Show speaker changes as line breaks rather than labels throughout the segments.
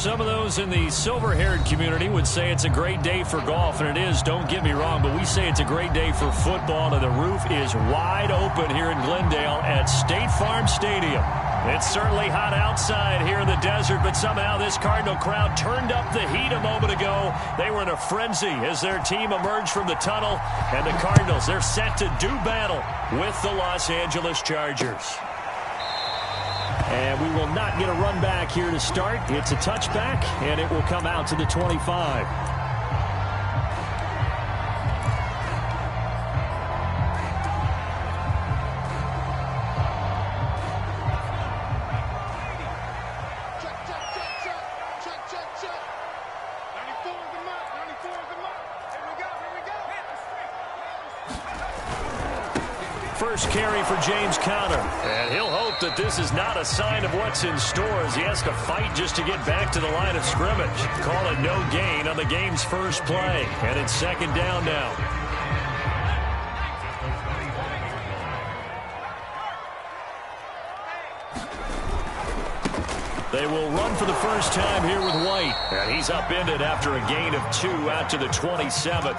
Some of those in the silver-haired community would say it's a great day for golf, and it is, don't get me wrong, but we say it's a great day for football, and the roof is wide open here in Glendale at State Farm Stadium. It's certainly hot outside here in the desert, but somehow this Cardinal crowd turned up the heat a moment ago. They were in a frenzy as their team emerged from the tunnel, and the Cardinals, they're set to do battle with the Los Angeles Chargers. And we will not get a run back here to start. It's a touchback, and it will come out to the 25. First carry for James Conner. And he'll hope that this is not a sign of what's in store as he has to fight just to get back to the line of scrimmage. Call it no gain on the game's first play. And it's second down now. They will run for the first time here with White. And he's upended after a gain of 2 out to the 27.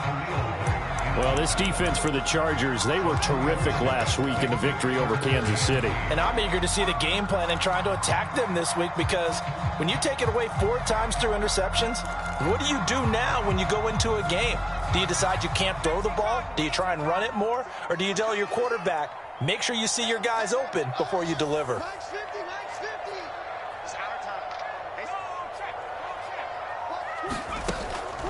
Well, this defense for the Chargers, they were terrific last week in the victory over Kansas City.
And I'm eager to see the game plan and trying to attack them this week, because when you take it away 4 times through interceptions, what do you do now when you go into a game? Do you decide you can't throw the ball? Do you try and run it more? Or do you tell your quarterback, make sure you see your guys open before you deliver?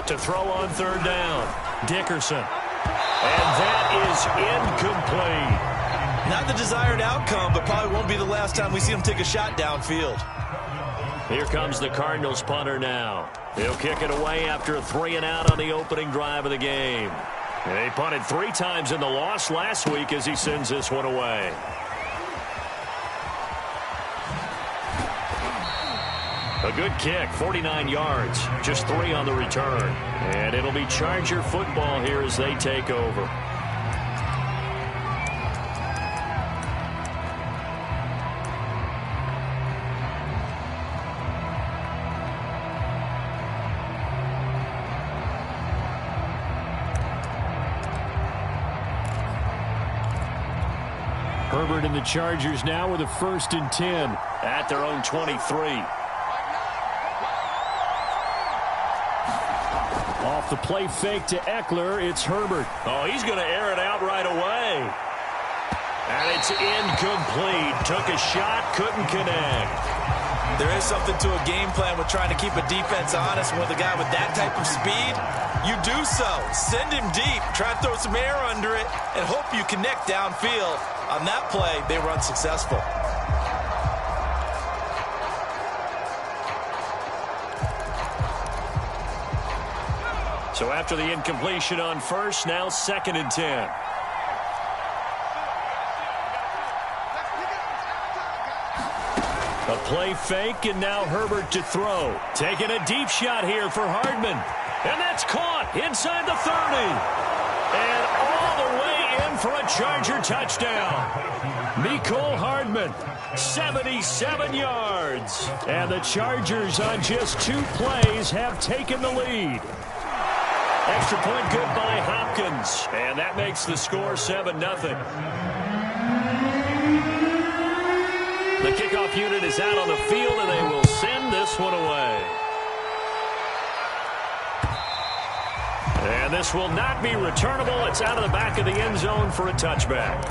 To throw on third down, Dickerson. And that is incomplete.
Not the desired outcome, but probably won't be the last time we see him take a shot downfield.
Here comes the Cardinals punter now. He'll kick it away after a 3-and-out on the opening drive of the game. And they punted 3 times in the loss last week as he sends this one away. A good kick, 49 yards, just 3 on the return. And it'll be Charger football here as they take over. Herbert and the Chargers now with a 1st and 10 at their own 23. Off the play fake to Eckler, it's Herbert. Oh, he's going to air it out right away. And it's incomplete. Took a shot, couldn't connect.
There is something to a game plan with trying to keep a defense honest. With a guy with that type of speed, you do so. Send him deep, try to throw some air under it, and hope you connect downfield. On that play, they were unsuccessful.
So after the incompletion on first, now 2nd and 10. A play fake, and now Herbert to throw. Taking a deep shot here for Hardman. And that's caught inside the 30. And all the way in for a Charger touchdown. Mecole Hardman, 77 yards. And the Chargers on just 2 plays have taken the lead. Extra point good by Hopkins. And that makes the score 7-0. The kickoff unit is out on the field, and they will send this one away. And this will not be returnable. It's out of the back of the end zone for a touchback.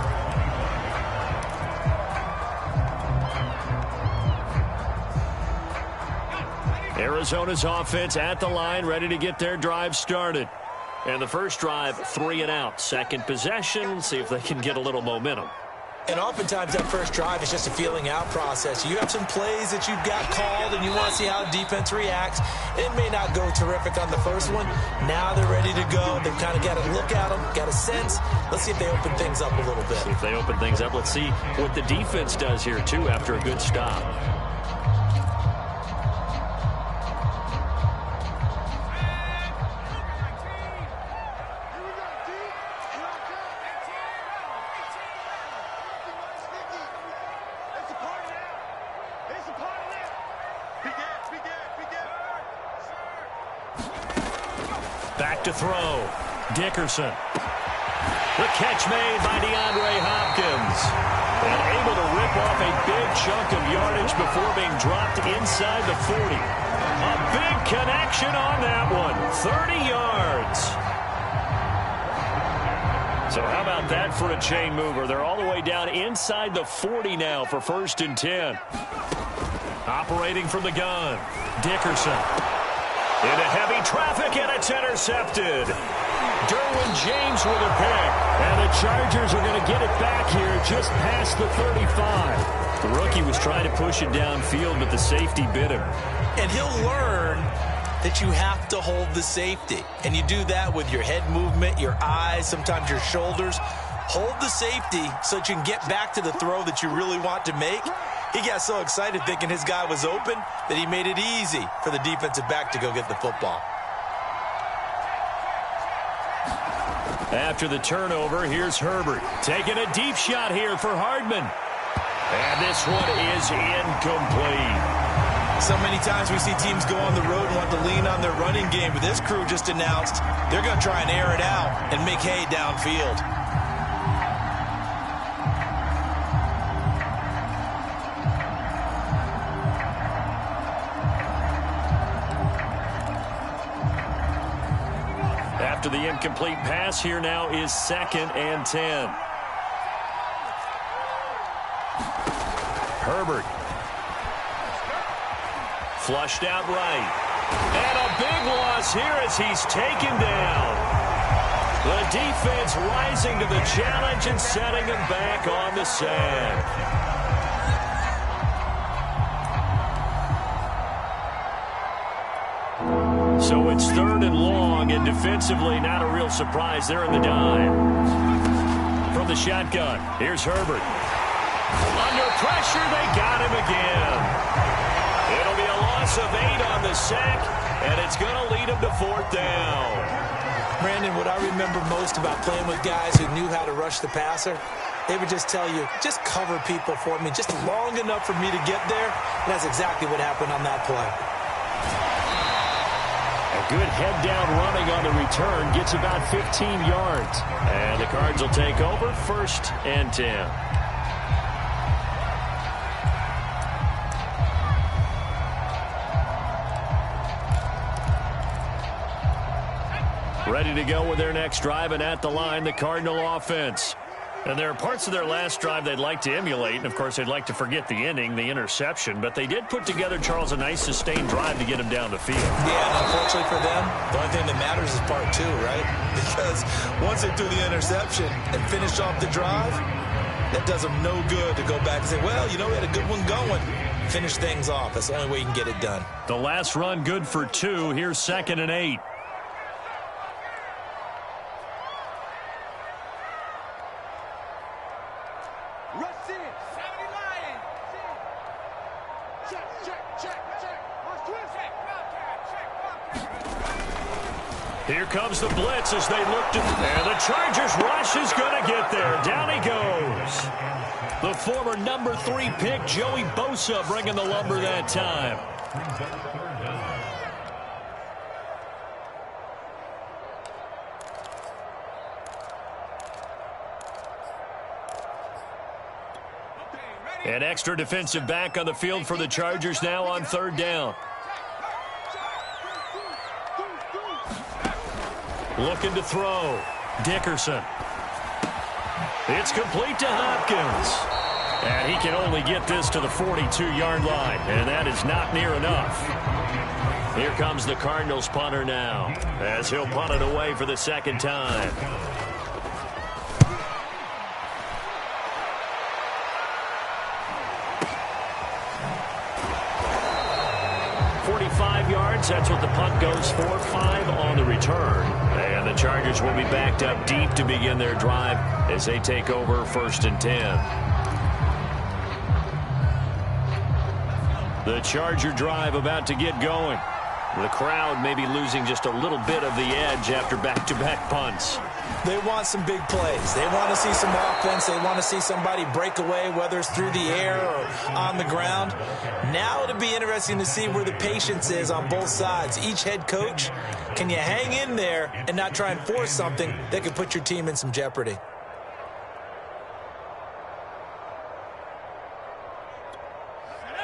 Arizona's offense at the line, ready to get their drive started. And the first drive, 3-and-out. Second possession, see if they can get a little momentum.
And oftentimes that first drive is just a feeling out process. You have some plays that you've got called and you want to see how the defense reacts. It may not go terrific on the first one. Now they're ready to go. They've kind of got a look at them, got a sense. Let's see if they open things up a little bit.
See if they open things up. Let's see what the defense does here, too, after a good stop. Back to throw. Dickerson. The catch made by DeAndre Hopkins. And able to rip off a big chunk of yardage before being dropped inside the 40. A big connection on that one. 30 yards. So how about that for a chain mover? They're all the way down inside the 40 now for 1st and 10. Operating from the gun. Dickerson. Into heavy traffic, and it's intercepted. Derwin James with a pick. And the Chargers are going to get it back here just past the 35. The rookie was trying to push it downfield, but the safety bit him.
And he'll learn that you have to hold the safety. And you do that with your head movement, your eyes, sometimes your shoulders. Hold the safety so that you can get back to the throw that you really want to make. He got so excited thinking his guy was open that he made it easy for the defensive back to go get the football.
After the turnover, here's Herbert. Taking a deep shot here for Hardman. And this one is incomplete.
So many times we see teams go on the road and want to lean on their running game, but this crew just announced they're going to try and air it out and make hay downfield.
After the incomplete pass, here now is 2nd and 10. Herbert. Flushed out right. And a big loss here as he's taken down. The defense rising to the challenge and setting him back on the sack. So it's 3rd and long, and defensively not a real surprise. They're in the dime. From the shotgun, here's Herbert. Under pressure, they got him again. It'll be a loss of 8 on the sack, and it's going to lead him to 4th down.
Brandon, what I remember most about playing with guys who knew how to rush the passer, they would just tell you, just cover people for me, just long enough for me to get there. And that's exactly what happened on that play.
A good head-down running on the return gets about 15 yards. And the Cards will take over 1st and 10. Ready to go with their next drive, and at the line, the Cardinal offense. And there are parts of their last drive they'd like to emulate, and of course they'd like to forget the ending, the interception, but they did put together, Charles, a nice sustained drive to get him down the field.
Yeah, and unfortunately for them, the only thing that matters is part 2, right? Because once they threw the interception and finished off the drive, that does them no good to go back and say, well, you know, we had a good one going. Finish things off. That's the only way you can get it done.
The last run good for 2. Here's 2nd and 8. Here comes the blitz as they look to... And the Chargers rush is going to get there. Down he goes. The former number 3 pick, Joey Bosa, bringing the lumber that time. An extra defensive back on the field for the Chargers now on 3rd down. Looking to throw. Dickerson. It's complete to Hopkins. And he can only get this to the 42-yard line. And that is not near enough. Here comes the Cardinals punter now, as he'll punt it away for the 2nd time. Yards. That's what the punt goes for. 5 on the return. And the Chargers will be backed up deep to begin their drive as they take over 1st and 10. The Charger drive about to get going. The crowd may be losing just a little bit of the edge after back-to-back punts.
They want some big plays. They want to see some offense. They want to see somebody break away, whether it's through the air or on the ground. Now it'll be interesting to see where the patience is on both sides. Each head coach, can you hang in there and not try and force something that could put your team in some jeopardy?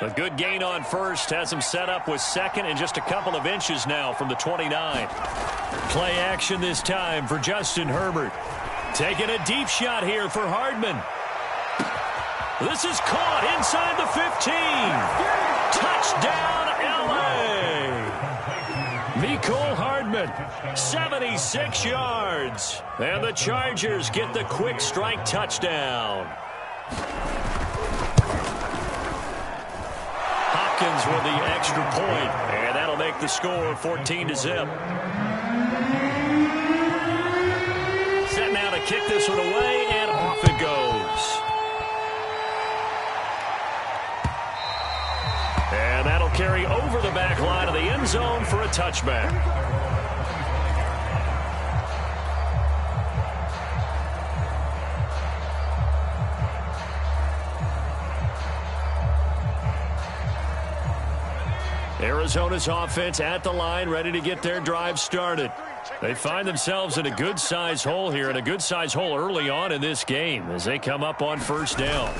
A good gain on first has him set up with second and just a couple of inches now from the 29. Play action this time for Justin Herbert. Taking a deep shot here for Hardman. This is caught inside the 15. Touchdown, L.A. Mecole Hardman, 76 yards. And the Chargers get the quick strike touchdown. Hopkins with the extra point, and that'll make the score 14-0. Set now to kick this one away, and off it goes. And that'll carry over the back line of the end zone for a touchback. Arizona's offense at the line, ready to get their drive started. They find themselves in a good-sized hole here, and a good-sized hole early on in this game as they come up on first down.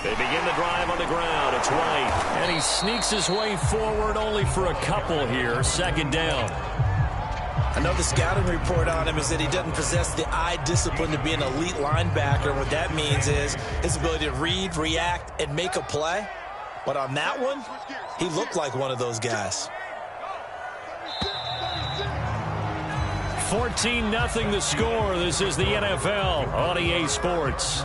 They begin the drive on the ground. It's White, and he sneaks his way forward only for a couple here. Second down.
I know the scouting report on him is that he doesn't possess the eye discipline to be an elite linebacker. And what that means is his ability to read, react, and make a play. But on that one, he looked like one of those guys.
14-0 the score. This is the NFL on EA Sports.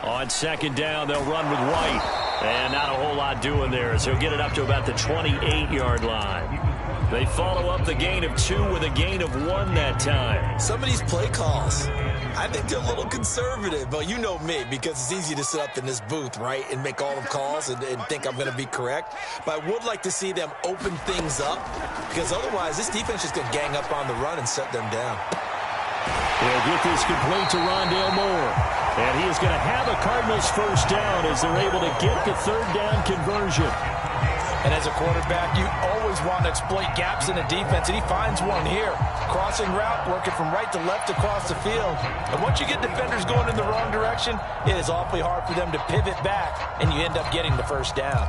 On second down, they'll run with White. And not a whole lot doing there, so he'll get it up to about the 28-yard line. They follow up the gain of 2 with a gain of 1 that time.
Some of these play calls, I think they're a little conservative. But you know me, because it's easy to sit up in this booth, right, and make all the calls and think I'm going to be correct. But I would like to see them open things up, because otherwise this defense is going to gang up on the run and shut them down.
They'll get this complete to Rondale Moore. And he is going to have a Cardinals first down as they're able to get the third down conversion.
And as a quarterback, you always want to exploit gaps in the defense, and he finds one here. Crossing route, working from right to left across the field. And once you get defenders going in the wrong direction, it is awfully hard for them to pivot back, and you end up getting the first down.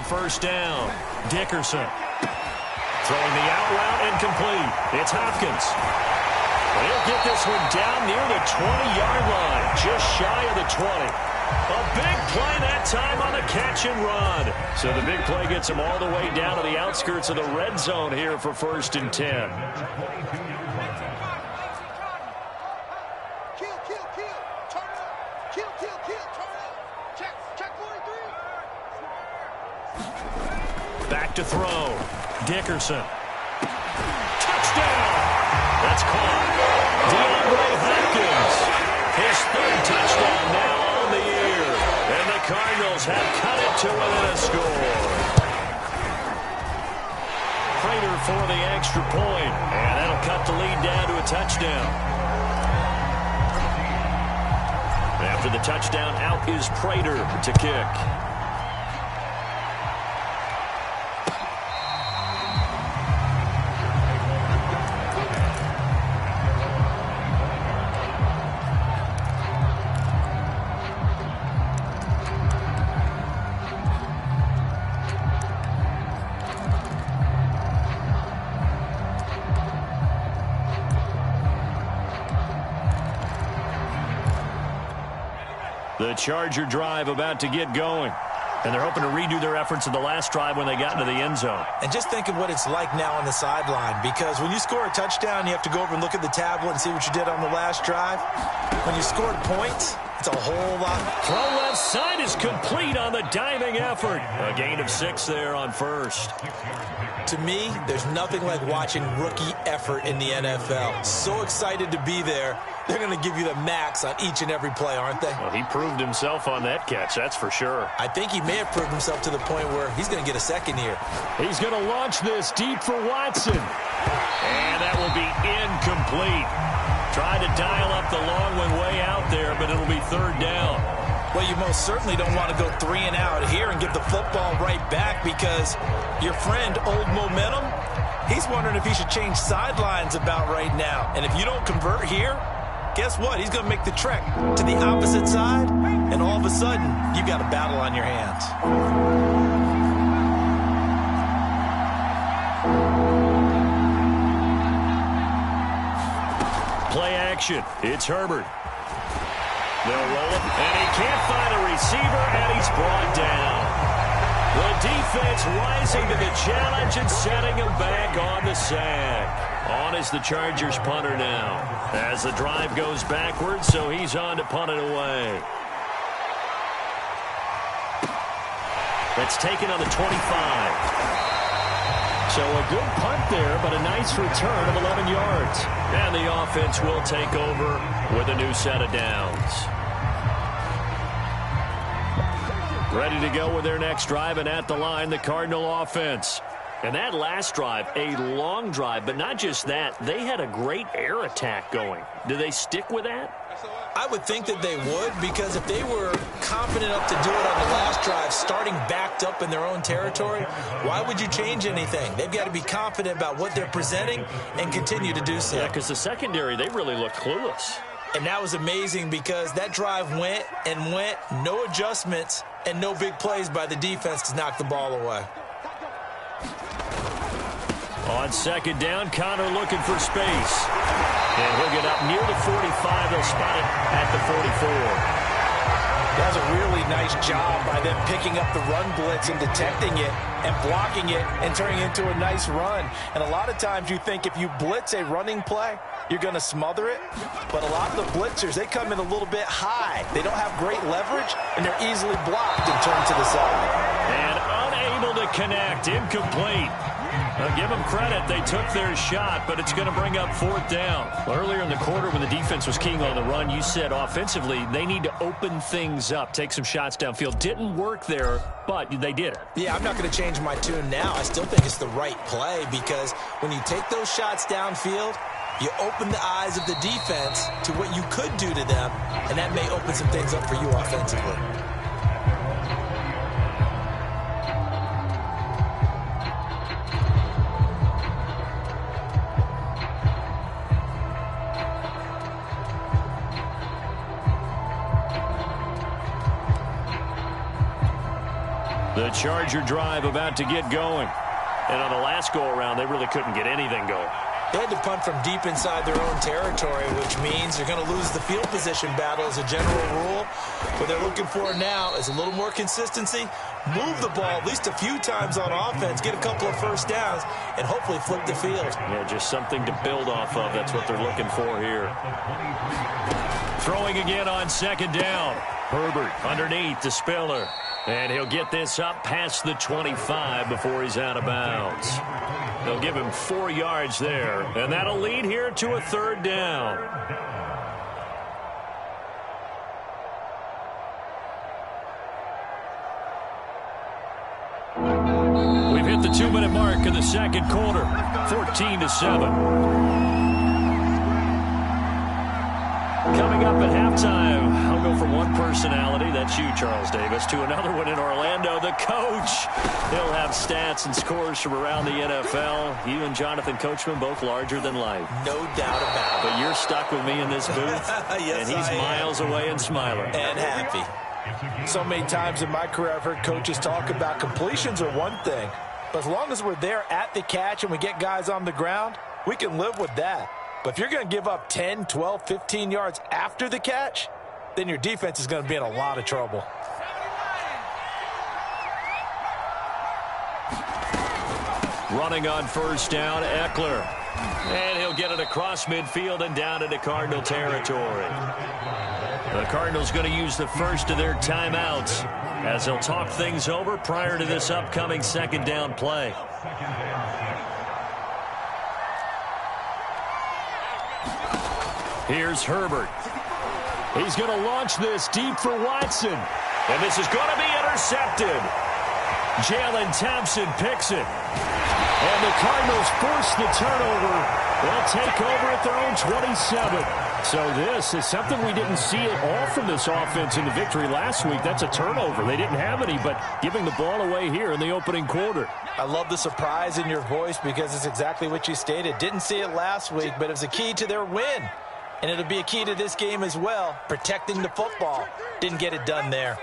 First down, Dickerson. Throwing the out route incomplete. It's Hopkins. He'll get this one down near the 20-yard line, just shy of the 20. A big play that time on the catch and run. So the big play gets him all the way down to the outskirts of the red zone here for 1st and 10. Back to throw. Dickerson. Touchdown! That's caught. DeAndre Hopkins. His 3rd touchdown now on the year. And the Cardinals have cut it to within a score. Prater for the extra point. And that'll cut the lead down to a touchdown. After the touchdown, out is Prater to kick. The Charger drive about to get going. And they're hoping to redo their efforts in the last drive when they got into the end zone.
And just think of what it's like now on the sideline, because when you score a touchdown, you have to go over and look at the tablet and see what you did on the last drive. When you scored points, it's a whole lot.
Throw left side is complete on the diving effort. A gain of 6 there on first.
To me, there's nothing like watching rookie effort in the NFL. So excited to be there. They're going to give you the max on each and every play, aren't they?
Well, he proved himself on that catch, that's for sure.
I think he may have proved himself to the point where he's going to get a second here.
He's going to launch this deep for Watson. And that will be incomplete. Tried to dial up the long one way out there, but it'll be third down.
Well, you most certainly don't want to go 3 and out here and give the football right back, because your friend, Old Momentum, he's wondering if he should change sidelines about right now. And if you don't convert here, guess what? He's going to make the trek to the opposite side, and all of a sudden, you've got a battle on your hands.
Play action. It's Herbert. They'll roll him, and he can't find a receiver, and he's brought down. The defense rising to the challenge and setting him back on the sack. On is the Chargers punter now, as the drive goes backwards, so he's on to punt it away. That's taken on the 25. So a good punt there, but a nice return of 11 yards. And the offense will take over with a new set of downs. Ready to go with their next drive, and at the line, the Cardinal offense. And that last drive, a long drive, but not just that. They had a great air attack going. Do they stick with that?
I would think that they would, because if they were confident enough to do it on the last drive, starting backed up in their own territory, why would you change anything? They've got to be confident about what they're presenting and continue to do so.
Yeah, because the secondary, they really looked clueless.
And that was amazing, because that drive went and went, no adjustments, and no big plays by the defense to knock the ball away.
On second down, Connor looking for space. And he'll get up near the 45. They'll spot it at the 44.
That was a really nice job by them picking up the run blitz and detecting it and blocking it and turning it into a nice run. And a lot of times you think if you blitz a running play, you're going to smother it. But a lot of the blitzers, they come in a little bit high. They don't have great leverage, and they're easily blocked and turned to the side.
And unable to connect. Incomplete. Now, give them credit. They took their shot, but it's going to bring up fourth down. Well, earlier in the quarter when the defense was keying on the run, you said offensively they need to open things up, take some shots downfield. Didn't work there, but they did it.
Yeah, I'm not going to change my tune now. I still think it's the right play, because when you take those shots downfield, you open the eyes of the defense to what you could do to them, and that may open some things up for you offensively.
The Charger drive about to get going. And on the last go-around, they really couldn't get anything going.
They had to punt from deep inside their own territory, which means they're going to lose the field position battle as a general rule. What they're looking for now is a little more consistency, move the ball at least a few times on offense, get a couple of first downs, and hopefully flip the field.
Yeah, just something to build off of. That's what they're looking for here. Throwing again on second down. Herbert underneath to Spiller. And he'll get this up past the 25 before he's out of bounds. They'll give him 4 yards there, and that'll lead here to a third down. We've hit the 2-minute mark in the second quarter, 14-7. Coming up at halftime, I'll go from one personality, that's you, Charles Davis, to another one in Orlando, the coach. He'll have stats and scores from around the NFL. You and Jonathan Coachman, both larger than life.
No doubt about it.
But you're stuck with me in this booth,
yes,
and he's miles away and smiling.
And happy. So many times in my career, I've heard coaches talk about completions are one thing. But as long as we're there at the catch and we get guys on the ground, we can live with that. But if you're going to give up 10, 12, 15 yards after the catch, then your defense is going to be in a lot of trouble.
Running on first down, Eckler. And he'll get it across midfield and down into Cardinal territory. The Cardinals going to use the first of their timeouts as they'll talk things over prior to this upcoming second down play. Here's Herbert. He's going to launch this deep for Watson. And this is going to be intercepted. Jalen Thompson picks it. And the Cardinals force the turnover. They'll take over at their own 27. So this is something we didn't see at all from this offense in the victory last week. That's a turnover. They didn't have any, but giving the ball away here in the opening quarter.
I love the surprise in your voice because it's exactly what you stated. Didn't see it last week, but it was a key to their win. And it'll be a key to this game as well, protecting the football. Didn't get it done there.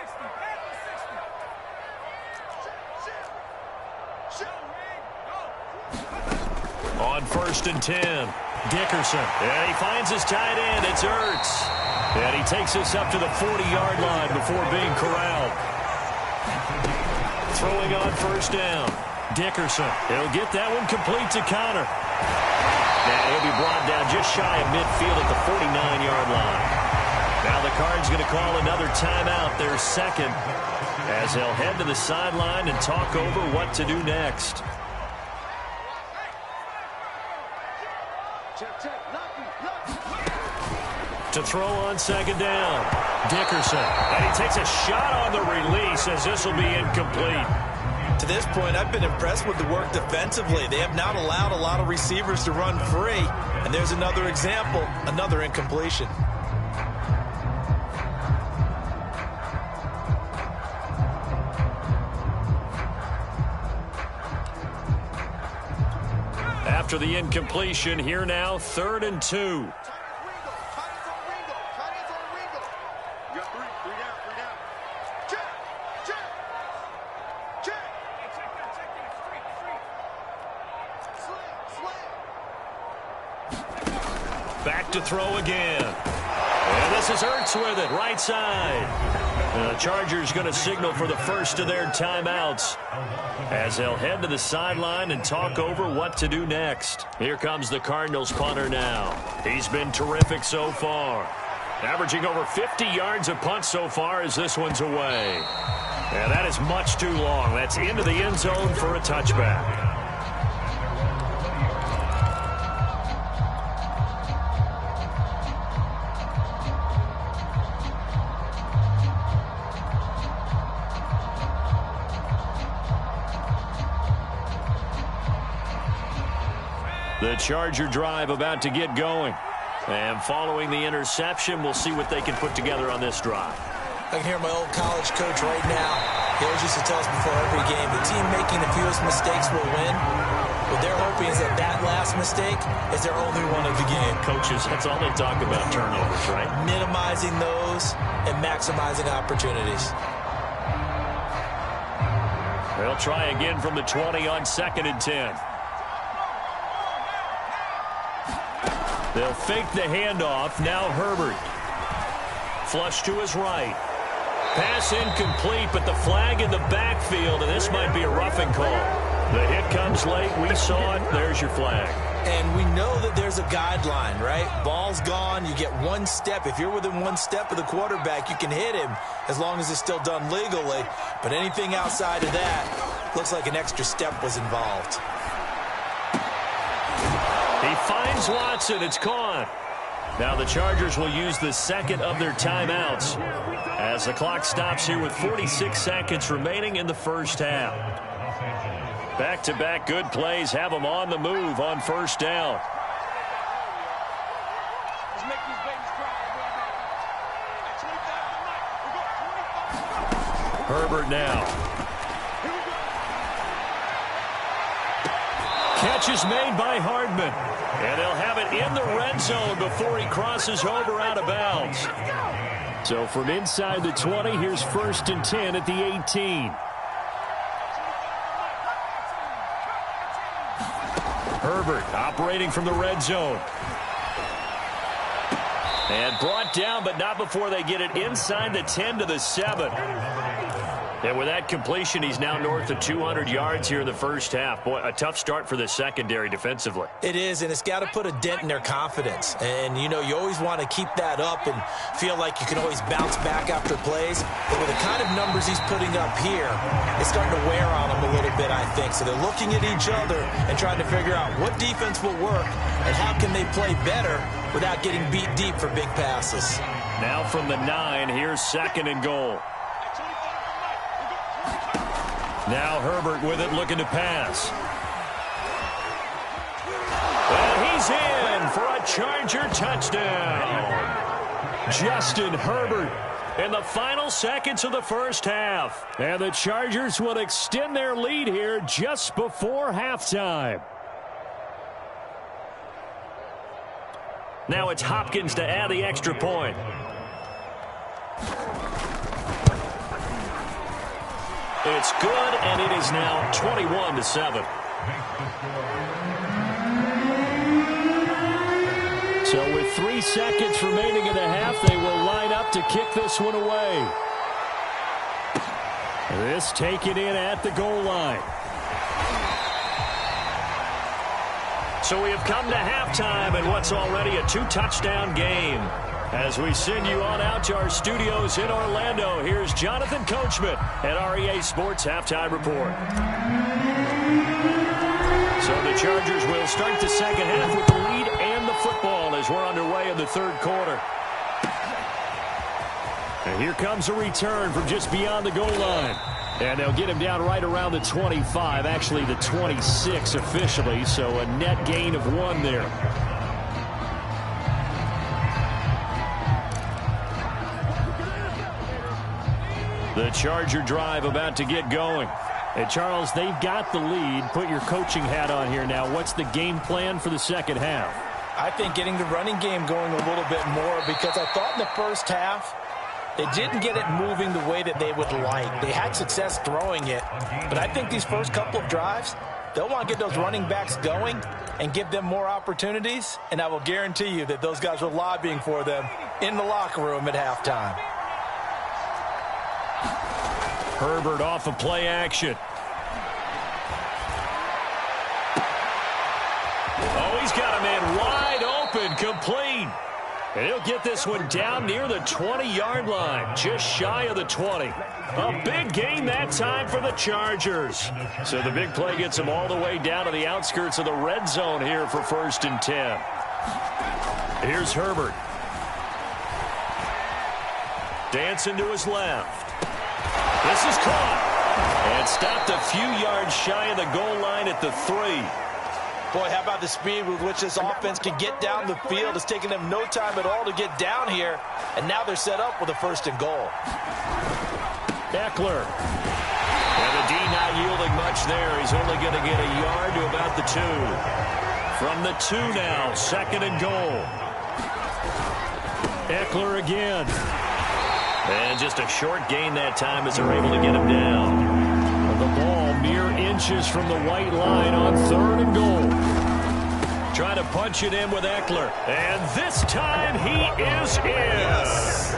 On 1st and 10, Dickerson. And he finds his tight end. It's Ertz. And he takes us up to the 40-yard line before being corralled. Throwing on first down, Dickerson. He'll get that one complete to Connor. And he'll be brought down just shy of midfield at the 49-yard line. Now the Cards going to call another timeout, their second, as they'll head to the sideline and talk over what to do next. To throw on second down, Dickerson. And he takes a shot on the release as this will be incomplete.
To this point, I've been impressed with the work defensively. They have not allowed a lot of receivers to run free. And there's another example, another incompletion.
After the incompletion, here now, 3rd and 2. Back to throw again. And this is Ertz with it, right side. The Chargers going to signal for the first of their timeouts as they'll head to the sideline and talk over what to do next. Here comes the Cardinals punter now. He's been terrific so far. Averaging over 50 yards a punt so far as this one's away. Yeah, that is much too long. That's into the end zone for a touchback. The Charger drive about to get going. And following the interception, we'll see what they can put together on this drive.
I can hear my old college coach right now. He always used to tell us before every game, the team making the fewest mistakes will win. What they're hoping is that that last mistake is their only one of the game.
Coaches, that's all they talk about, turnovers, right?
Minimizing those and maximizing opportunities.
They'll try again from the 20 on 2nd and 10. They'll fake the handoff. Now Herbert. Flush to his right. Pass incomplete, but the flag in the backfield, and this might be a roughing call. The hit comes late. We saw it. There's your flag.
And we know that there's a guideline, right? Ball's gone. You get one step. If you're within one step of the quarterback, you can hit him as long as it's still done legally. But anything outside of that looks like an extra step was involved.
He finds Watson. It's caught. Now the Chargers will use the second of their timeouts as the clock stops here with 46 seconds remaining in the first half. Back-to-back good plays have them on the move on first down. Herbert now. Catch is made by Hardman. And they'll have it in the red zone before he crosses over out of bounds. So from inside the 20, here's 1st and 10 at the 18. Herbert operating from the red zone. And brought down, but not before they get it inside the 10 to the 7. And with that completion, he's now north of 200 yards here in the first half. Boy, a tough start for the secondary defensively.
It is, and it's got to put a dent in their confidence. And, you know, you always want to keep that up and feel like you can always bounce back after plays. But with the kind of numbers he's putting up here, it's starting to wear on them a little bit, I think. So they're looking at each other and trying to figure out what defense will work and how can they play better without getting beat deep for big passes.
Now from the 9, here's 2nd and goal. Now Herbert with it, looking to pass. And he's in for a Charger touchdown. Justin Herbert in the final seconds of the first half. And the Chargers will extend their lead here just before halftime. Now it's Hopkins to add the extra point. It's good, and it is now 21-7. So with 3 seconds remaining in the half, they will line up to kick this one away. This taken in at the goal line. So we have come to halftime in what's already a 2-touchdown game. As we send you on out to our studios in Orlando, here's Jonathan Coachman at REA Sports Halftime Report. So the Chargers will start the second half with the lead and the football as we're underway in the third quarter. And here comes a return from just beyond the goal line. And they'll get him down right around the 25, actually the 26 officially, so a net gain of 1 there. The Charger drive about to get going. Hey, Charles, they've got the lead. Put your coaching hat on here now. What's the game plan for the second half?
I think getting the running game going a little bit more, because I thought in the first half they didn't get it moving the way that they would like. They had success throwing it, but I think these first couple of drives, they'll want to get those running backs going and give them more opportunities, and I will guarantee you that those guys are lobbying for them in the locker room at halftime.
Herbert off of play action. Oh, he's got a man wide open, complete. And he'll get this one down near the 20-yard line, just shy of the 20. A big gain that time for the Chargers. So the big play gets them all the way down to the outskirts of the red zone here for 1st and 10. Here's Herbert. Dancing to his left. This is caught. And stopped a few yards shy of the goal line at the 3.
Boy, how about the speed with which this offense can get down the field? It's taken them no time at all to get down here, and now they're set up with a 1st and goal.
Eckler. And the D not yielding much there. He's only going to get a yard to about the 2. From the 2 now, 2nd and goal. Eckler again. And just a short gain that time as they're able to get him down. The ball mere inches from the white line on 3rd and goal. Trying to punch it in with Eckler. And this time he is in. Yes.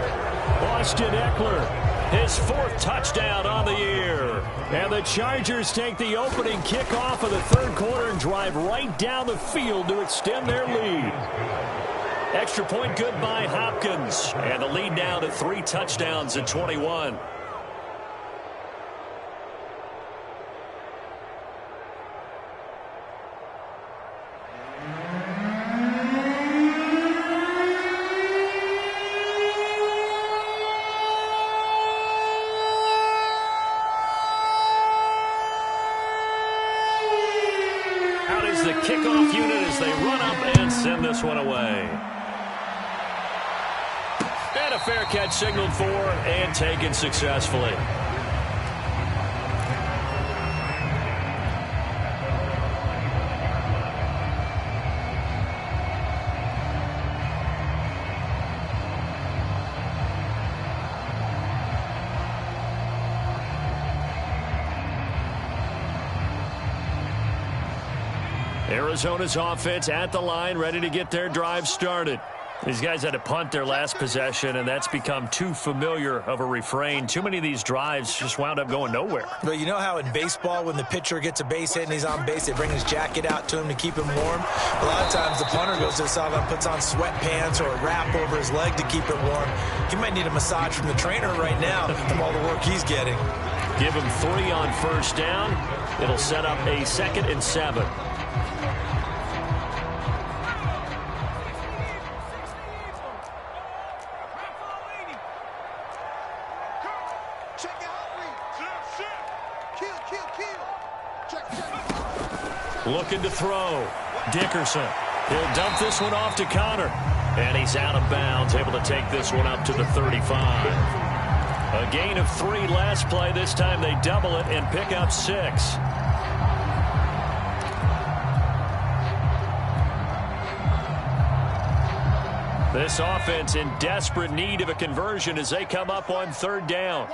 Austin Eckler, his 4th touchdown on the year. And the Chargers take the opening kickoff of the third quarter and drive right down the field to extend their lead. Extra point good by Hopkins. And the lead now to 3 touchdowns at 21. Out is the kickoff unit as they run up and send this one away. And a fair catch signaled for and taken successfully. Arizona's offense at the line, ready to get their drive started. These guys had to punt their last possession, and that's become too familiar of a refrain. Too many of these drives just wound up going nowhere.
Well, you know how in baseball, when the pitcher gets a base hit and he's on base, they bring his jacket out to him to keep him warm? A lot of times the punter goes to the sideline, puts on sweatpants or a wrap over his leg to keep it warm. He might need a massage from the trainer right now from all the work he's getting.
Give him 3 on first down. It'll set up a 2nd and 7. Looking to throw. Dickerson. He'll dump this one off to Connor. And he's out of bounds, able to take this one up to the 35. A gain of 3 last play. This time they double it and pick up 6. This offense in desperate need of a conversion as they come up on 3rd down.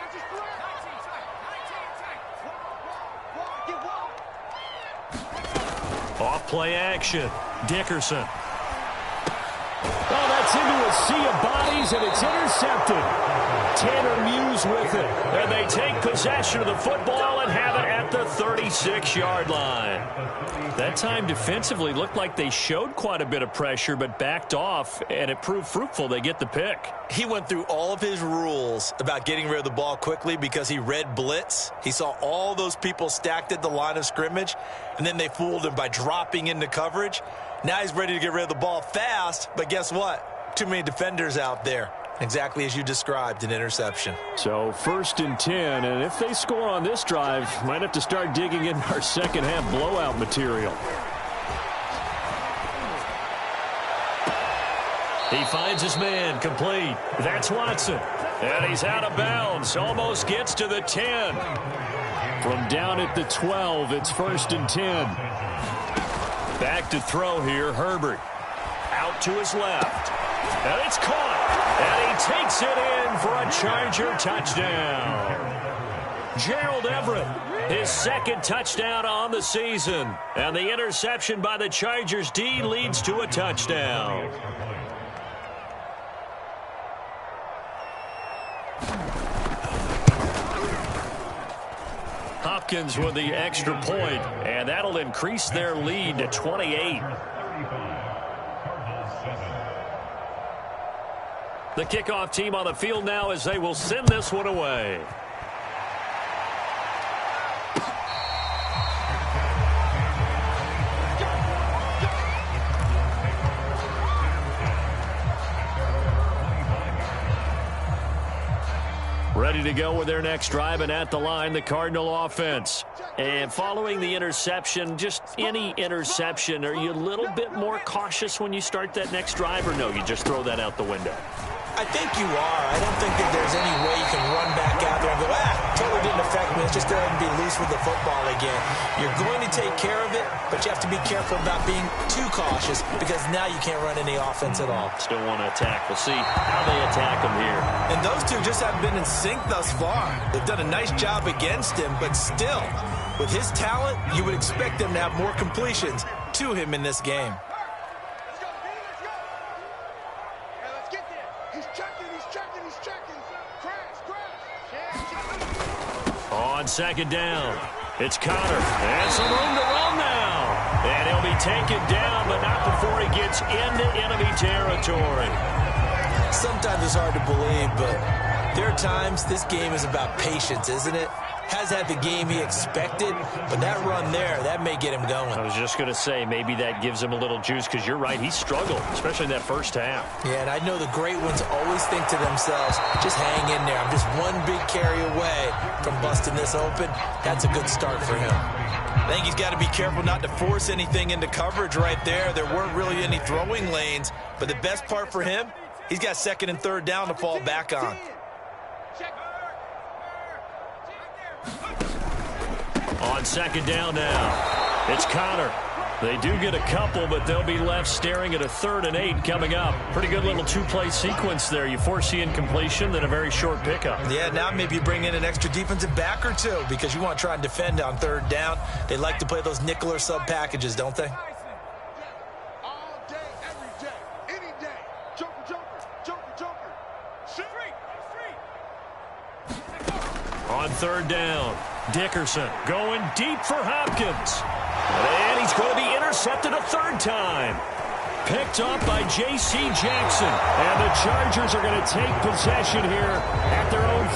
Off play action. Dickerson. Oh, that's into a sea of bodies, and it's intercepted. Tanner Muse with it. And they take possession of the football and have it at the 36-yard line. That time defensively looked like they showed quite a bit of pressure but backed off, and it proved fruitful. They get the pick.
He went through all of his rules about getting rid of the ball quickly because he read blitz. He saw all those people stacked at the line of scrimmage, and then they fooled him by dropping into coverage. Now he's ready to get rid of the ball fast, but guess what? Too many defenders out there. Exactly as you described, an interception.
So 1st and 10, and if they score on this drive, might have to start digging in our second half blowout material. He finds his man, complete. That's Watson. And he's out of bounds, almost gets to the 10. From down at the 12, it's 1st and 10. Back to throw here, Herbert. Out to his left. And it's caught. And he takes it in for a Charger touchdown. Gerald Everett, his 2nd touchdown on the season. And the interception by the Chargers D leads to a touchdown. Hopkins with the extra point, and that'll increase their lead to 28. The kickoff team on the field now as they will send this one away. Ready to go with their next drive, and at the line, the Cardinal offense. And following the interception, just any interception, are you a little bit more cautious when you start that next drive, or no, you just throw that out the window?
I think you are. I don't think that there's any way you can run back out there and go, totally didn't affect me. Let's just go ahead and be loose with the football again. You're going to take care of it, but you have to be careful about being too cautious because now you can't run any offense at all.
Still want to attack. We'll see how they attack him here.
And those two just haven't been in sync thus far. They've done a nice job against him, but still, with his talent, you would expect them to have more completions to him in this game.
On 2nd down, it's Connor. And some room to run now. And he'll be taken down, but not before he gets into enemy territory.
Sometimes it's hard to believe, but there are times this game is about patience, isn't it? Has had the game he expected, but that run there, that may get him going.
I was just going to say, maybe that gives him a little juice, because you're right, he struggled, especially in that first half.
Yeah, and I know the great ones always think to themselves, just hang in there. I'm just one big carry away from busting this open. That's a good start for him. I think he's got to be careful not to force anything into coverage right there. There weren't really any throwing lanes, but the best part for him, he's got 2nd and 3rd down to fall back on.
On 2nd down now, it's Connor. They do get a couple, but they'll be left staring at a 3rd and 8 coming up. Pretty good little 2-play sequence there. You force the incompletion, then a very short pickup.
Yeah, now maybe you bring in an extra defensive back or two because you want to try and defend on 3rd down. They like to play those nickel or sub packages, don't they?
All day, every day, any day.
On third down, Dickerson going deep for Hopkins. And he's going to be intercepted a third time. Picked up by J.C. Jackson. And the Chargers are going to take possession here at their own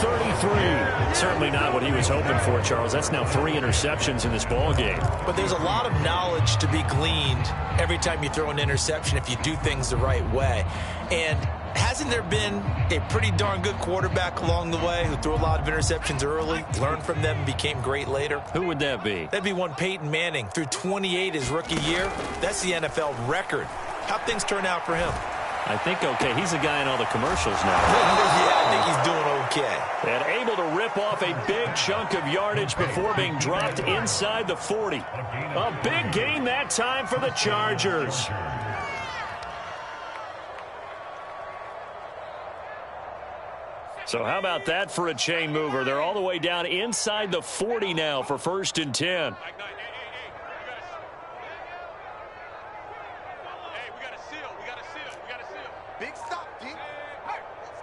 33. Certainly not what he was hoping for, Charles. That's now 3 interceptions in this ball game.
But there's a lot of knowledge to be gleaned every time you throw an interception if you do things the right way. And hasn't there been a pretty darn good quarterback along the way who threw a lot of interceptions early, learned from them, and became great later?
Who would that be?
That'd be one Peyton Manning. Threw 28 his rookie year. That's the NFL record. How'd things turn out for him?
I think okay. He's a guy in all the commercials now.
Yeah, I think he's doing okay.
And able to rip off a big chunk of yardage before being dropped inside the 40. A big gain that time for the Chargers. So how about that for a chain mover? They're all the way down inside the 40 now for 1st and 10.
Big stop, D. Hey, let's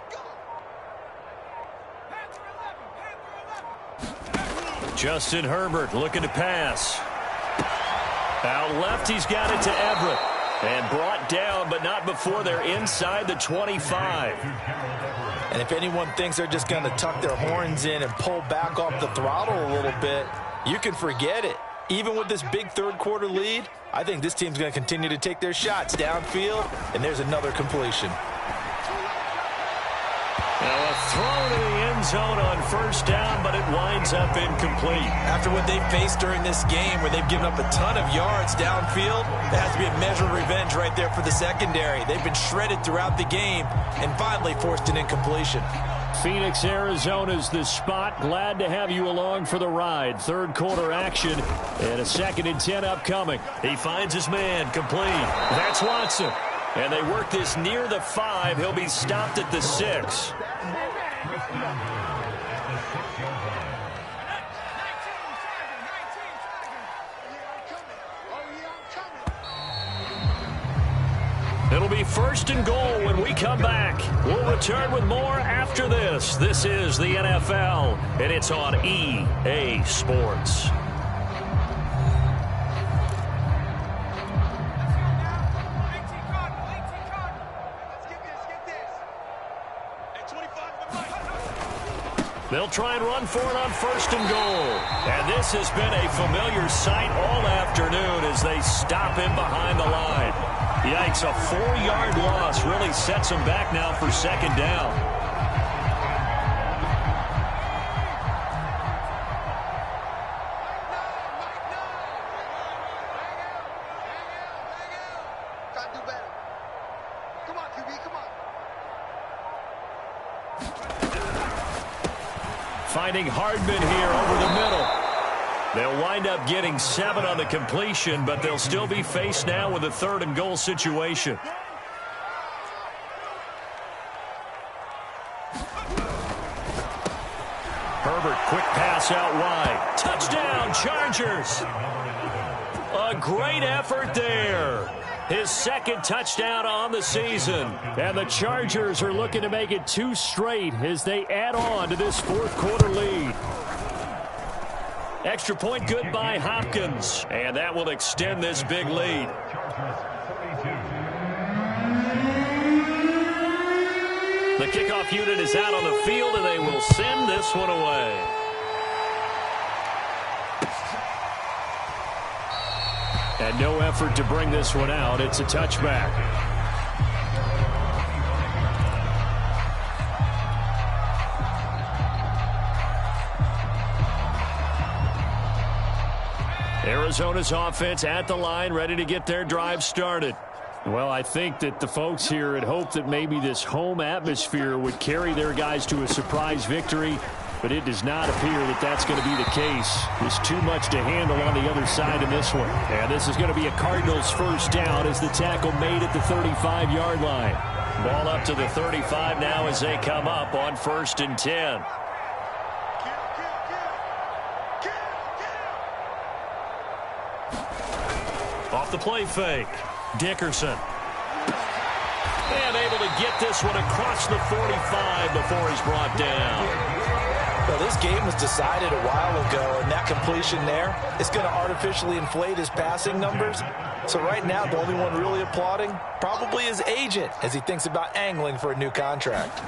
go.
Justin Herbert looking to pass. Out left, he's got it to Everett. And brought down, but not before they're inside the 25.
And if anyone thinks they're just going to tuck their horns in and pull back off the throttle a little bit, you can forget it. Even with this big third-quarter lead, I think this team's going to continue to take their shots downfield, and there's another completion.
Now a throw to the end zone on 1st down, but it winds up incomplete.
After what they've faced during this game, where they've given up a ton of yards downfield, there has to be a measure of revenge right there for the secondary. They've been shredded throughout the game and finally forced an incompletion.
Phoenix, Arizona's the spot. Glad to have you along for the ride. Third quarter action and a 2nd and 10 upcoming. He finds his man complete. That's Watson. And they work this near the 5. He'll be stopped at the 6. It'll be 1st and goal when we come back. We'll return with more after this. This is the NFL, and it's on EA Sports. They'll try and run for it on 1st and goal. And this has been a familiar sight all afternoon as they stop him behind the line. Yikes, a 4-yard loss really sets them back now for 2nd down.
Try to do better. Come on, QB, come on.
Finding Hardman here over the middle. They'll wind up getting 7 on the completion, but they'll still be faced now with a 3rd and goal situation. Herbert, quick pass out wide. Touchdown, Chargers. A great effort there. His 2nd touchdown on the season. And the Chargers are looking to make it 2 straight as they add on to this 4th quarter lead. Extra point good by Hopkins. And that will extend this big lead. The kickoff unit is out on the field, and they will send this one away. And no effort to bring this one out. It's a touchback. Arizona's offense at the line, ready to get their drive started. Well, I think that the folks here had hoped that maybe this home atmosphere would carry their guys to a surprise victory, but it does not appear that that's going to be the case. There's too much to handle on the other side in this one. And this is going to be a Cardinals 1st down as the tackle made at the 35-yard line. Ball up to the 35 now as they come up on 1st and 10. Off the play fake, Dickerson. And able to get this one across the 45 before he's brought down.
Well, this game was decided a while ago, and that completion there is going to artificially inflate his passing numbers. So right now, the only one really applauding probably his agent as he thinks about angling for a new contract.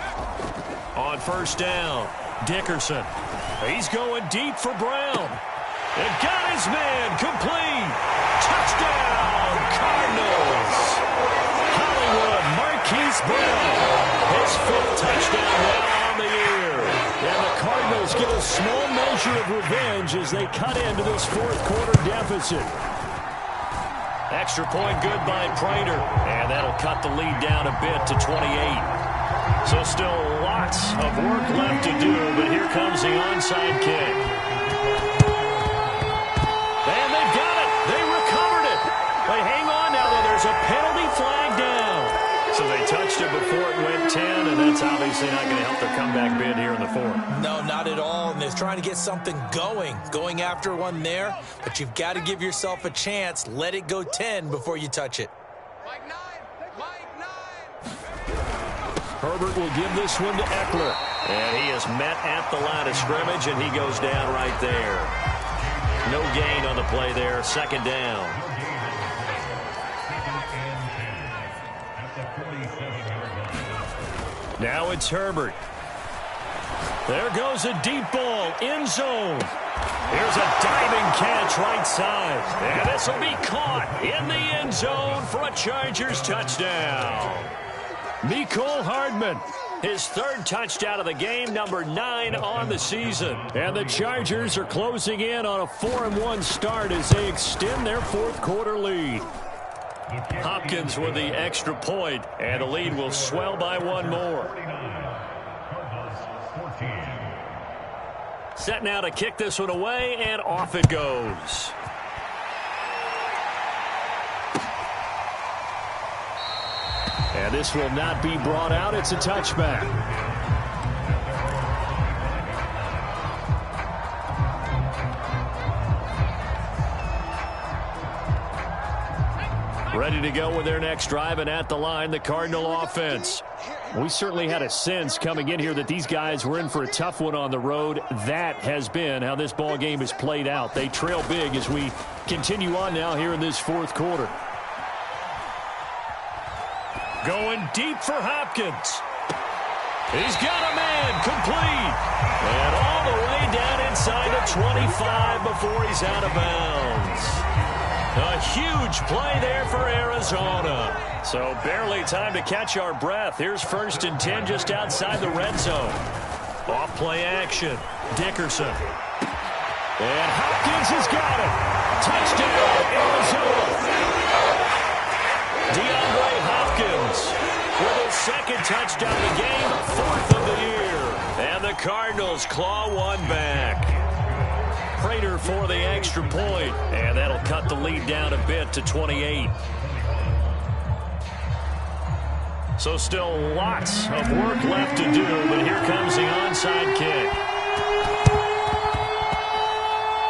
On first down, Dickerson. He's going deep for Brown. And got his man complete. Touchdown, Cardinals. Hollywood Marquise Brown. His 5th touchdown now on the year. And the Cardinals get a small measure of revenge as they cut into this 4th quarter deficit. Extra point good by Prater. And that'll cut the lead down a bit to 28. So still lots of work left to do, but here comes the onside kick. And they've got it. They recovered it. They hang on now, though. There's a penalty flag down. So they touched it before it went 10, and that's obviously not going to help their comeback bid here in the 4th.
No, not at all. And they're trying to get something going after one there. But you've got to give yourself a chance. Let it go 10 before you touch it.
Herbert will give this one to Eckler. And he is met at the line of scrimmage, and he goes down right there. No gain on the play there. 2nd down. Now it's Herbert. There goes a deep ball. End zone. Here's a diving catch right side. And this will be caught in the end zone for a Chargers touchdown. Mecole Hardman, his 3rd touchdown of the game, number 9 on the season. And the Chargers are closing in on a 4-1 start as they extend their 4th quarter lead. Hopkins with the extra point, and the lead will swell by 1 more. Set now to kick this one away, and off it goes. And this will not be brought out. It's a touchback. Ready to go with their next drive, and at the line, the Cardinal offense. We certainly had a sense coming in here that these guys were in for a tough one on the road. That has been how this ball game has played out. They trail big as we continue on now here in this 4th quarter. Going deep for Hopkins. He's got a man complete. And all the way down inside the 25 before he's out of bounds. A huge play there for Arizona. So barely time to catch our breath. Here's 1st and 10 just outside the red zone. Off play action. Dickerson. And Hopkins has got it. Touchdown, Arizona. DeAndre Hopkins with his 2nd touchdown of the game, 4th of the year. And the Cardinals claw one back. Prater for the extra point, and that'll cut the lead down a bit to 28. So still lots of work left to do, but here comes the onside kick.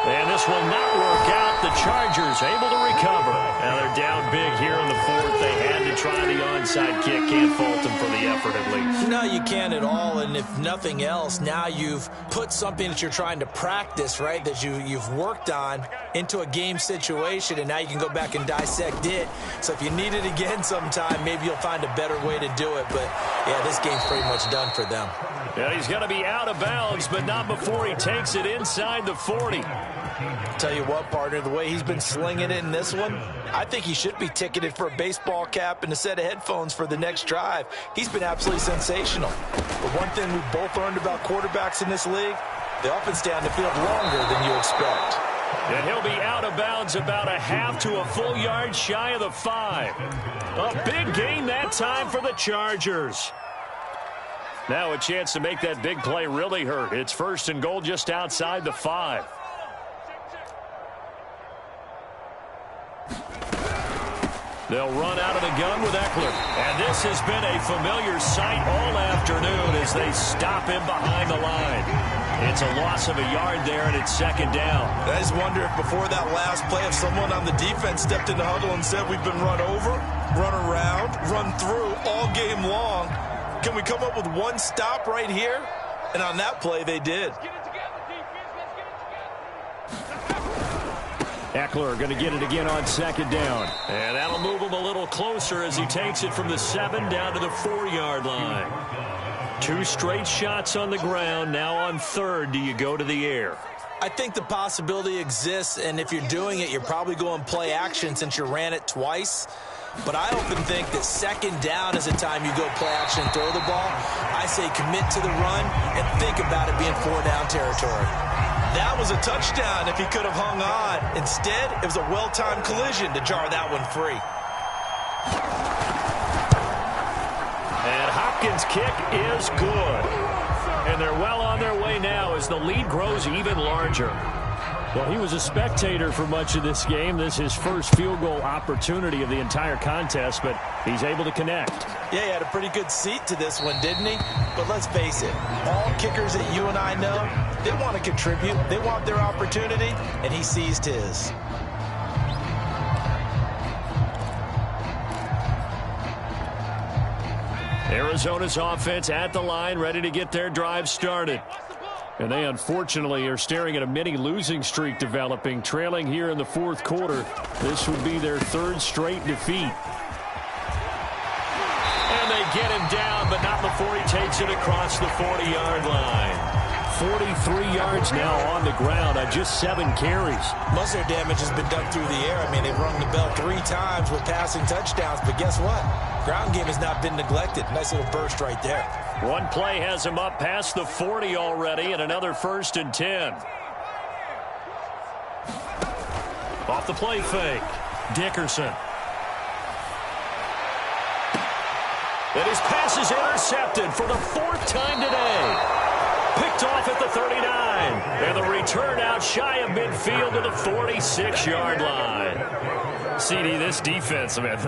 And this will not work out. The Chargers able to recover. Now they're down big here in the 4th. They had to try the onside kick. Can't fault them for the effort at least.
No, you can't at all. And if nothing else, now you've put something that you're trying to practice, right, that you've worked on into a game situation, and now you can go back and dissect it. So if you need it again sometime, maybe you'll find a better way to do it. But, yeah, this game's pretty much done for them.
Yeah, he's going to be out of bounds, but not before he takes it inside the 40.
Tell you what, partner, the way he's been slinging it in this one, I think he should be ticketed for a baseball cap and a set of headphones for the next drive. He's been absolutely sensational. But one thing we've both learned about quarterbacks in this league, they often stay on the field longer than you expect.
And he'll be out of bounds about a half to a full yard shy of the 5. A big gain that time for the Chargers. Now a chance to make that big play really hurt. It's 1st and goal just outside the 5. They'll run out of the gun with Eckler. And this has been a familiar sight all afternoon as they stop him behind the line. It's a loss of a yard there, and it's 2nd down.
I just wonder if before that last play, if someone on the defense stepped in the huddle and said, we've been run over, run around, run through all game long. Can we come up with one stop right here? And on that play, they did.
Eckler going to get it again on second down. And that'll move him a little closer as he takes it from the 7 down to the 4-yard line. 2 straight shots on the ground. Now on third, do you go to the air?
I think the possibility exists, and if you're doing it, you're probably going play action since you ran it twice. But I often think that second down is a time you go play action and throw the ball. I say commit to the run and think about it being 4-down territory. That was a touchdown if he could have hung on. Instead, it was a well-timed collision to jar that one free.
And Hopkins' kick is good. And they're well on their way now as the lead grows even larger. Well, he was a spectator for much of this game. This is his first field goal opportunity of the entire contest, but he's able to connect.
Yeah, he had a pretty good seat to this one, didn't he? But let's face it, all kickers that you and I know, they want to contribute. They want their opportunity, and he seized his.
Arizona's offense at the line, ready to get their drive started. And they unfortunately are staring at a mini losing streak developing, trailing here in the fourth quarter. This would be their 3rd straight defeat. And they get him down, but not before he takes it across the 40-yard line. 43 yards now on the ground on just 7 carries.
Most of their damage has been done through the air. I mean, they've rung the bell 3 times with passing touchdowns, but guess what? Ground game has not been neglected. Nice little burst right there.
One play has him up past the 40 already, and another 1st and 10. Off the play fake, Dickerson. And his pass is intercepted for the 4th time today. Picked off at the 39. And the return out shy of midfield to the 46-yard line. CD, this defense, man,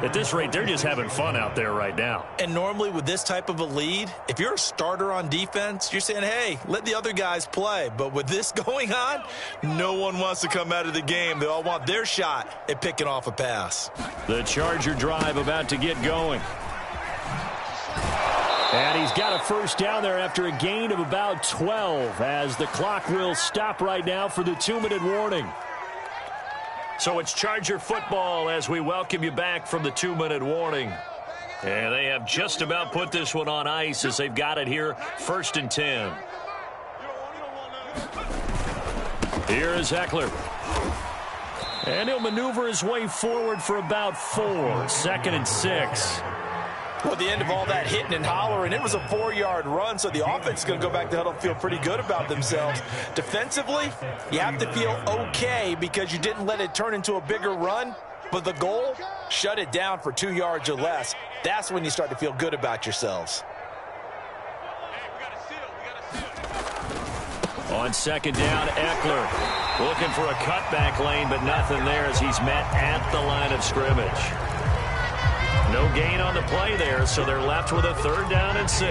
at this rate, they're just having fun out there right now.
And normally with this type of a lead, if you're a starter on defense, you're saying, hey, let the other guys play. But with this going on, no one wants to come out of the game. They all want their shot at picking off a pass.
The Charger drive about to get going. And he's got a first down there after a gain of about 12 as the clock will stop right now for the 2-minute warning. So it's Charger football as we welcome you back from the 2-minute warning. And they have just about put this one on ice as they've got it here, 1st and 10. Here is Eckler. And he'll maneuver his way forward for about 4, 2nd and 6.
Well, at the end of all that hitting and hollering, it was a 4-yard run, so the offense is going to go back to huddle and feel pretty good about themselves. Defensively, you have to feel okay because you didn't let it turn into a bigger run, but the goal, shut it down for 2 yards or less. That's when you start to feel good about yourselves.
On 2nd down, Eckler looking for a cutback lane, but nothing there as he's met at the line of scrimmage. No gain on the play there, so they're left with a 3rd down and 6.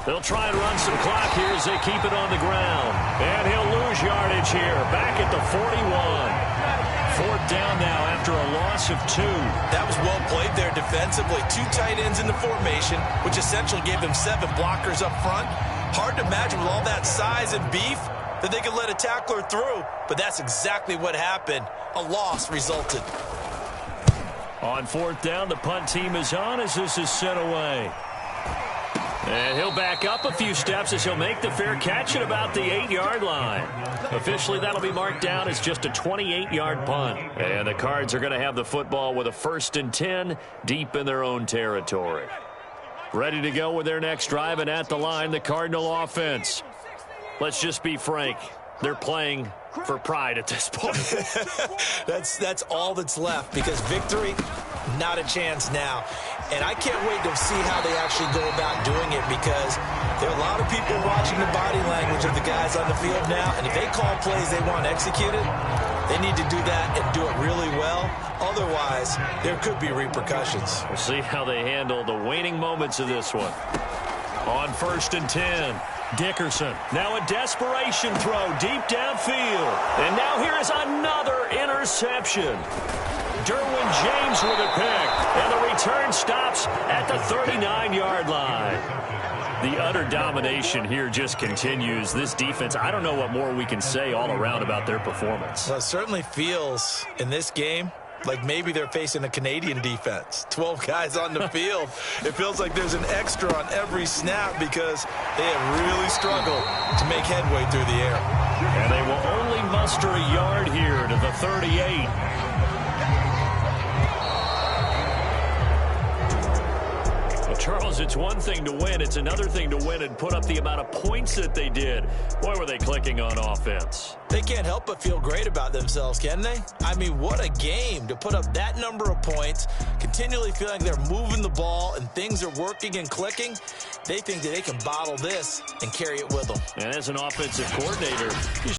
They'll try and run some clock here as they keep it on the ground. And he'll lose yardage here, back at the 41. 4th down now after a loss of 2.
That was well played there defensively. 2 tight ends in the formation, which essentially gave them 7 blockers up front. Hard to imagine with all that size and beef that they could let a tackler through, but that's exactly what happened. A loss resulted.
On 4th down, the punt team is on as this is sent away. And he'll back up a few steps as he'll make the fair catch at about the 8-yard line. Officially, that'll be marked down as just a 28-yard punt. And the Cards are going to have the football with a 1st and 10 deep in their own territory. Ready to go with their next drive, and at the line, the Cardinal offense. Let's just be frank. They're playing for pride at this point.
That's all that's left because victory, not a chance now. And I can't wait to see how they actually go about doing it because there are a lot of people watching the body language of the guys on the field now. And if they call plays they want executed, they need to do that and do it really well. Otherwise, there could be repercussions.
We'll see how they handle the waning moments of this one. On 1st and 10, Dickerson. Now a desperation throw deep downfield. And now here is another interception. Derwin James with a pick. And the return stops at the 39-yard line. The utter domination here just continues. This defense, I don't know what more we can say all around about their performance.
Well, it certainly feels in this game like maybe they're facing a Canadian defense. 12 guys on the field. It feels like there's an extra on every snap because they have really struggled to make headway through the air.
And they will only muster a yard here to the 38. Charles, it's one thing to win. It's another thing to win and put up the amount of points that they did. Boy, were they clicking on offense.
They can't help but feel great about themselves, can they? I mean, what a game to put up that number of points, continually feeling they're moving the ball and things are working and clicking. They think that they can bottle this and carry it with them.
And as an offensive coordinator,